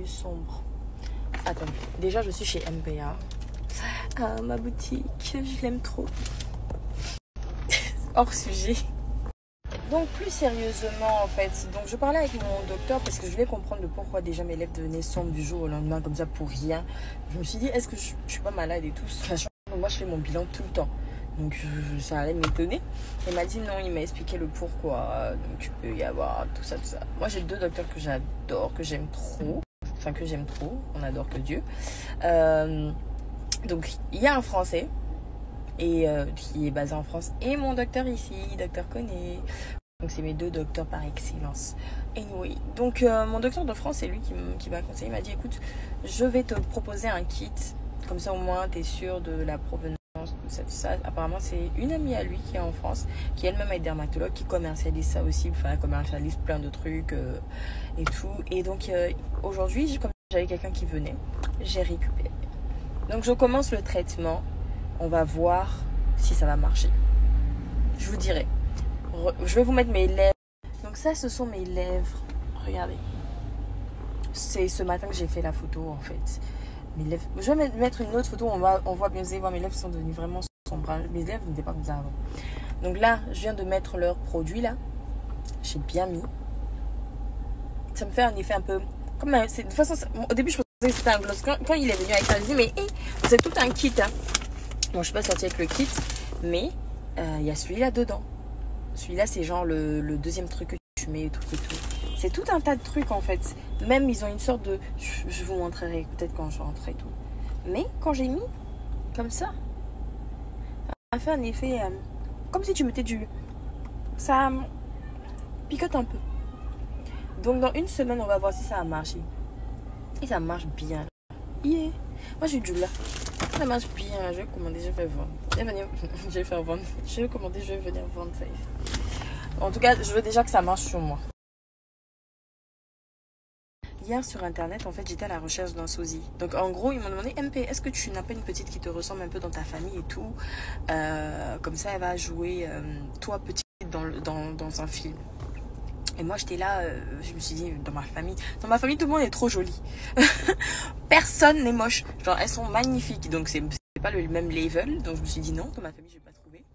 Sombre. Attends, déjà je suis chez MPA. Ah, ma boutique, je l'aime trop. Hors sujet. Donc plus sérieusement en fait, donc je parlais avec mon docteur parce que je voulais comprendre le pourquoi déjà mes lèvres devenaient sombres du jour au lendemain comme ça pour rien. Je me suis dit est-ce que je suis pas malade et tout, sachant que moi je fais mon bilan tout le temps. Donc ça allait m'étonner. Il m'a dit non, il m'a expliqué le pourquoi. Donc il peut y avoir tout ça, tout ça. Moi j'ai deux docteurs que j'adore, que j'aime trop. Enfin que j'aime trop, on adore que Dieu. Donc il y a un Français et qui est basé en France et mon docteur ici, docteur Koné. Donc c'est mes deux docteurs par excellence. Anyway, donc mon docteur de France, c'est lui qui m'a conseillé. Il m'a dit écoute, je vais te proposer un kit, comme ça au moins tu es sûr de la provenance. Ça. Apparemment c'est une amie à lui qui est en France, qui elle-même est dermatologue, qui commercialise ça aussi, enfin commercialise plein de trucs et tout. Et donc aujourd'hui, comme j'avais quelqu'un qui venait, j'ai récupéré. Donc je commence le traitement, on va voir si ça va marcher. Je vous dirai. Je vais vous mettre mes lèvres. Donc ça, ce sont mes lèvres. Regardez. C'est ce matin que j'ai fait la photo en fait. Mes lèvres. Je vais mettre une autre photo, on voit bien, vous allez voir, mes lèvres sont devenues vraiment sombres. Mes lèvres n'étaient pas comme ça avant. Donc là, je viens de mettre leur produit là. J'ai bien mis. Ça me fait un effet un peu... Comme de toute façon, au début, je pensais que c'était un gloss. Quand il est venu avec ça, je disais, mais c'est tout un kit. Hein. Bon, je suis pas sortie avec le kit, mais il y a celui-là dedans. Celui-là, c'est genre le deuxième truc que tu mets et tout et tout. C'est tout un tas de trucs en fait. Même ils ont une sorte de... Je vous montrerai peut-être quand je rentre et tout. Mais quand j'ai mis comme ça a fait un effet comme si tu mettais du... Ça picote un peu. Donc dans une semaine, on va voir si ça a marché. Et ça marche bien. Yeah. Moi j'ai du là. Ça marche bien. Je vais commander, je vais vendre. Je vais faire vendre. Je vais commander, je vais venir vendre ça. En tout cas, je veux déjà que ça marche sur moi. Hier sur internet, en fait, j'étais à la recherche d'un sosie. Donc en gros, ils m'ont demandé MP, est-ce que tu n'as pas une petite qui te ressemble un peu dans ta famille et tout comme ça, elle va jouer toi petite dans un film. Et moi j'étais là, je me suis dit dans ma famille tout le monde est trop joli. Personne n'est moche. Genre elles sont magnifiques. Donc c'est pas le même level. Donc je me suis dit non, dans ma famille je vais pas trouver.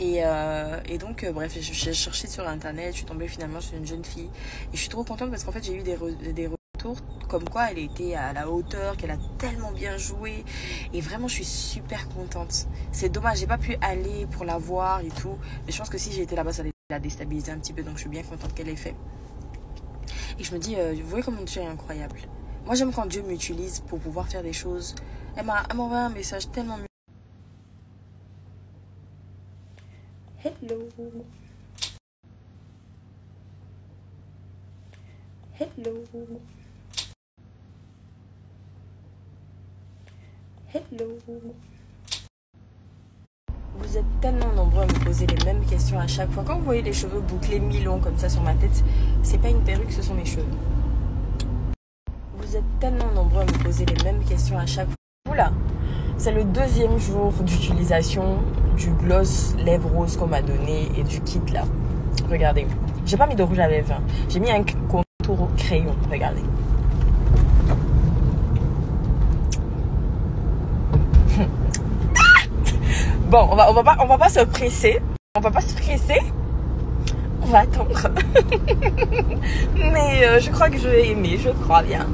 Et donc bref, j'ai cherché sur internet, je suis tombée finalement sur une jeune fille. Et je suis trop contente parce qu'en fait j'ai eu des retours comme quoi elle était à la hauteur, qu'elle a tellement bien joué. Et vraiment je suis super contente. C'est dommage, j'ai pas pu aller pour la voir et tout. Mais je pense que si j'étais là-bas, ça allait la déstabiliser un petit peu. Donc je suis bien contente qu'elle ait fait. Et je me dis, vous voyez comment Dieu est incroyable. Moi j'aime quand Dieu m'utilise pour pouvoir faire des choses. Elle m'a envoyé un message tellement... Hello. Hello. Hello. Vous êtes tellement nombreux à me poser les mêmes questions à chaque fois. Quand vous voyez les cheveux bouclés mi-longs comme ça sur ma tête, c'est pas une perruque, ce sont mes cheveux. Vous êtes tellement nombreux à me poser les mêmes questions à chaque fois. Oula, c'est le deuxième jour d'utilisation du gloss lèvres roses qu'on m'a donné et du kit là. Regardez, j'ai pas mis de rouge à lèvres. Hein. J'ai mis un contour au crayon. Regardez. Bon, on va pas se presser. On va pas se presser. On va attendre. Mais je crois que je vais aimer, je crois bien.